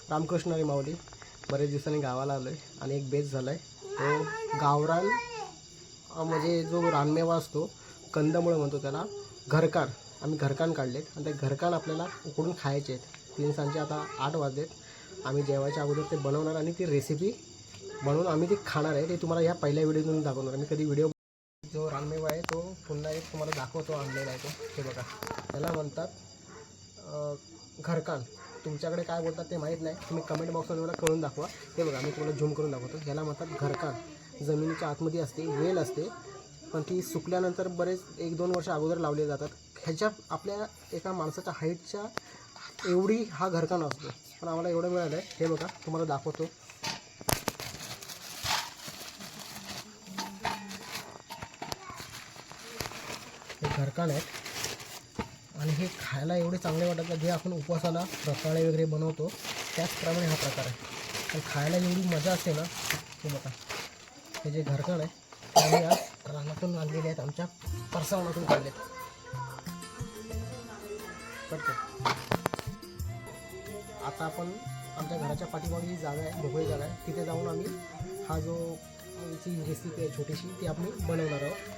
रामकृष्ण हरी माऊली. बरेच दिवसांनी गावाला आलो आहे आणि एक बेस झाला आहे. तो गावरान म्हणजे जो रानमेवा असतो, कंदमुळं म्हणतो त्याला, घरकान. आम्ही घरकान काढलेत आणि ते घरकान आपल्याला उकडून खायचे आहेत. 3 सांजे आता 8 वाजलेत. आम्ही जेवायच्या अगोदर ते बनवणार आणि ती रेसिपी बनवून आम्ही ती खाणार आहे. ते तुम्हाला ह्या पहिल्या व्हिडिओतून दाखवणार. मी कधी व्हिडिओ जो रानमेवा आहे तो पुन्हा एक तुम्हाला दाखवतो. आणलेला आहे तो. हे बघा, त्याला म्हणतात घरकान. तुमच्याकडे काय बोलतात ते माहीत नाही. तुम्ही कमेंट बॉक्समध्ये मला करून दाखवा. हे बघा, मी तुम्हाला झूम करून दाखवतो. याला म्हणतात घरकान. जमिनीच्या आतमध्ये असते, वेल असते, पण ती सुकल्यानंतर बरेच 1-2 वर्ष अगोदर लावले जातात. ह्याच्या आपल्या एका माणसाच्या हाईटच्या एवढी हा घरकान असतो, पण आम्हाला एवढं मिळालं आहे. हे बघा, तुम्हाला दाखवतो. हे घरकान आहेत आणि हे खायला एवढे चांगले वाटतात. जे आपण उपवासाला रताळे वगैरे बनवतो त्याचप्रमाणे हा प्रकार आहे. पण खायला एवढी मजा असते ना. हे बघा, हे जे घरकान आहे आम्ही आज रानातून आणलेले आहेत. आमच्या परसावनातून काढलेत. आता आपण आमच्या घराच्या पाठीमागे जी जागा आहे, मोकळी जागा आहे, तिथे जाऊन आम्ही हा जो आमची रेसिपी आहे छोटीशी, ती आम्ही बनवणार आहोत.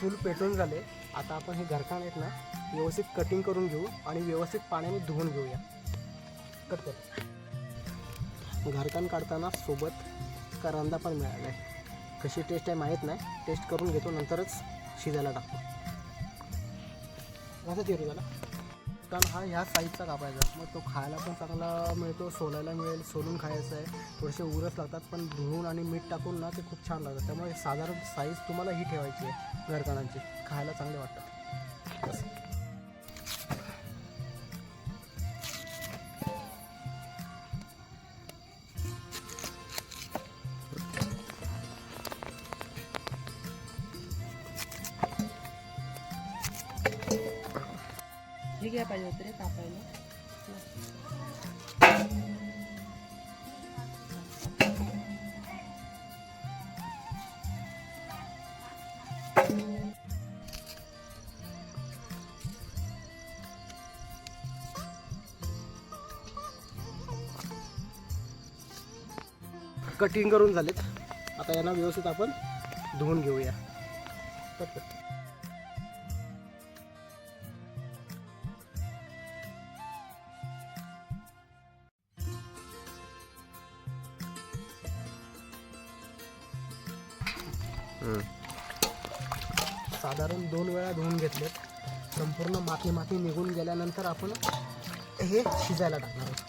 फुल पेटून झाले. आता आपण हे घरकान आहेत ना, व्यवस्थित कटिंग करून घेऊ आणि व्यवस्थित पाण्याने धुवून घेऊया. कट कर. घरकान काढताना सोबत करंदा पण मिळाला आहे. कशी टेस्ट आहे माहीत नाही. टेस्ट करून घेतो, नंतरच शिजायला टाकतो. कसं चिरू झाला कारण हा ह्या साईजचा कापायचा, मग तो खायला पण चांगला मिळतो, सोलायला मिळेल. सोलून खायचं आहे. थोडेसे उरस लागतात, पण धुवून आणि मीठ टाकून ना ते खूप छान लागतात. त्यामुळे साधारण साईज तुम्हाला ही ठेवायची आहे घरकानांची. खायला चांगले वाटतात. बस. हे घ्या पाहिजे होतं रे कापायला. कटिंग करून झालेत. आता यांना व्यवस्थित आपण धुवून घेऊया. साधारण 2 वेळा धुवून घेतलेत. संपूर्ण माती निघून गेल्यानंतर आपण हे शिजायला टाकणार आहोत.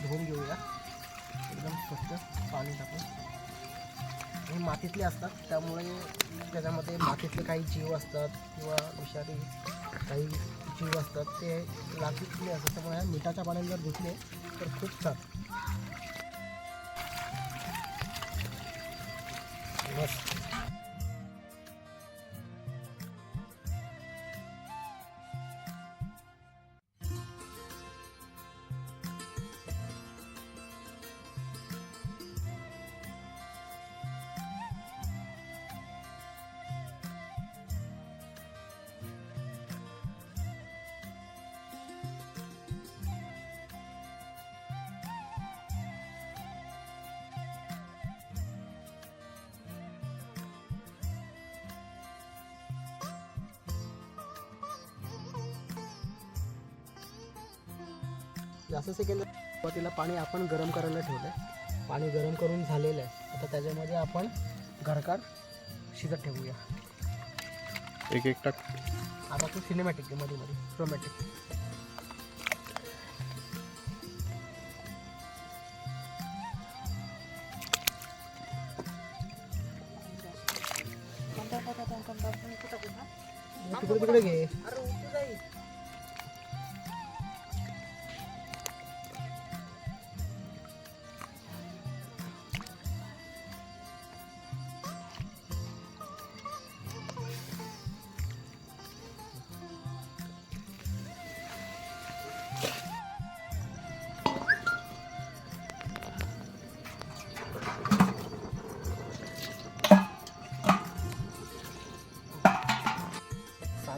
धुवून घेऊया एकदम स्वच्छ पाणी टाकून. हे मातीतले असतात, त्यामुळे त्याच्यामध्ये मातीतले काही जीव असतात किंवा विषारी काही जीव असतात, ते लागले असतात. त्यामुळे मिठाच्या पाण्याने जर धुतले तर खूप छान. बस. जास्त सेकंद सुरुवातीला पाणी आपण गरम करायला ठेवलं आहे. पाणी गरम करून झालेलं आहे. आता त्याच्यामध्ये आपण घरकान शिजत ठेवूया. एक टाक. आता तू सिनेमॅटिक मध्ये रोमॅटिक. तिकडे घे.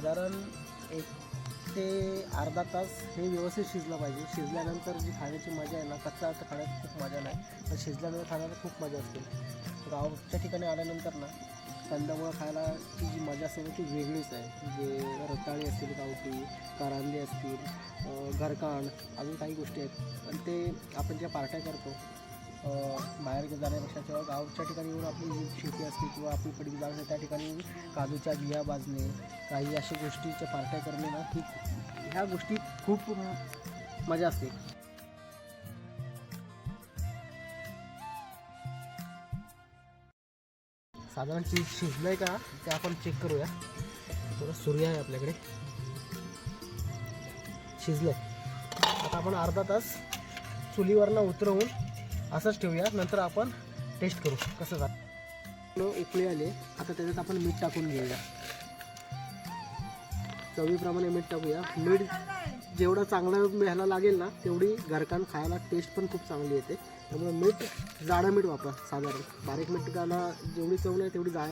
साधारण 1 ते अर्धा तास हे व्यवस्थित शिजलं पाहिजे. शिजल्यानंतर जी खाण्याची मजा आहे ना, कच्चा तर खाण्यात खूप मजा नाही, पण शिजल्यानंतर खाण्याला खूप मजा असते. गावच्या ठिकाणी आल्यानंतर ना कंदमुळं खायला ती जी मजा असते ना ती वेगळीच आहे. जे रताळी असतील, गावठी करांदे असतील, घरकाण, अजून काही गोष्टी आहेत. आणि ते आपण ज्या पार्ट्या करतो बाहेर जाण्यापेक्षा किंवा गावच्या ठिकाणी येऊन आपली जी शेती असते किंवा आपली पडकी जागा असते त्या ठिकाणी काजूच्या बिया भाजणे, काही अशा गोष्टीच्या पार्ट्या करणे ना, की ह्या गोष्टी खूप मजा असते. साधारण चीज शिजलं आहे का ते आपण चेक करूया. थोडं सूर्य आहे आपल्याकडे, शिजलं आहे. आता आपण अर्धा तास चुलीवरनं उतरवून असंच ठेवूया. नंतर आपण टेस्ट करू कसं झालं. उकळी आले, आता त्याच्यात आपण मीठ टाकून घेऊया. चवीप्रमाणे मीठ टाकूया. मीठ जेवढं चांगलं ह्याला लागेल ना तेवढी घरकान खायला टेस्ट पण खूप चांगली येते. त्यामुळे मीठ जाडं मीठ वापरा. साधारण बारीक मीठ खायला जेवढी चव नाही तेवढी जाड.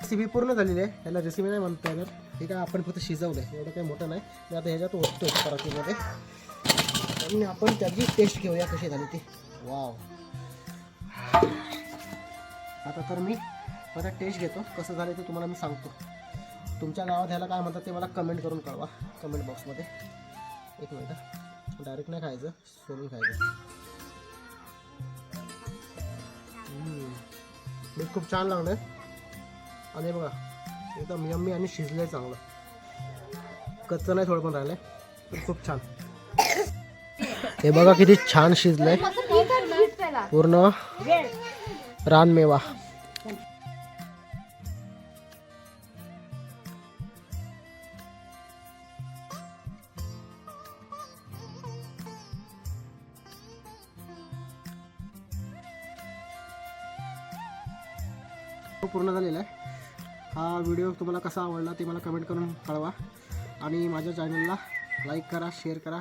रेसिपी पूर्ण झालेली आहे. याला रेसिपी नाही म्हणता येणार. ठीक आहे, आपण फक्त शिजवलं आहे, एवढं काही मोठं नाही. मी आता ह्याच्यात ओततो परातीमध्ये आणि आपण त्याची टेस्ट घेऊया कशी झाली ती. वाव. आता तर मी आता टेस्ट घेतो, कसं झालं ते तुम्हाला मी सांगतो. तुमच्या गावात ह्याला काय म्हणतात ते मला कमेंट करून कळवा कमेंट बॉक्समध्ये. एक मिनिट, डायरेक्ट नाही खायचं, सोलून खायचं. मीठ खूप छान लागलं आहे आणि बघा एकदम यम्मी आणि शिजलंय चांगलं. कच्चं नाही थोडं पण राहिलंय, पण खूप छान. हे बघा किती छान शिजलंय पूर्ण रानमेवा. पूर्ण झालेला आहे. हा व्हिडिओ तुम्हाला कसा आवडला ते मला कमेंट करून कळवा आणि माझ्या चॅनलला लाईक करा, शेअर करा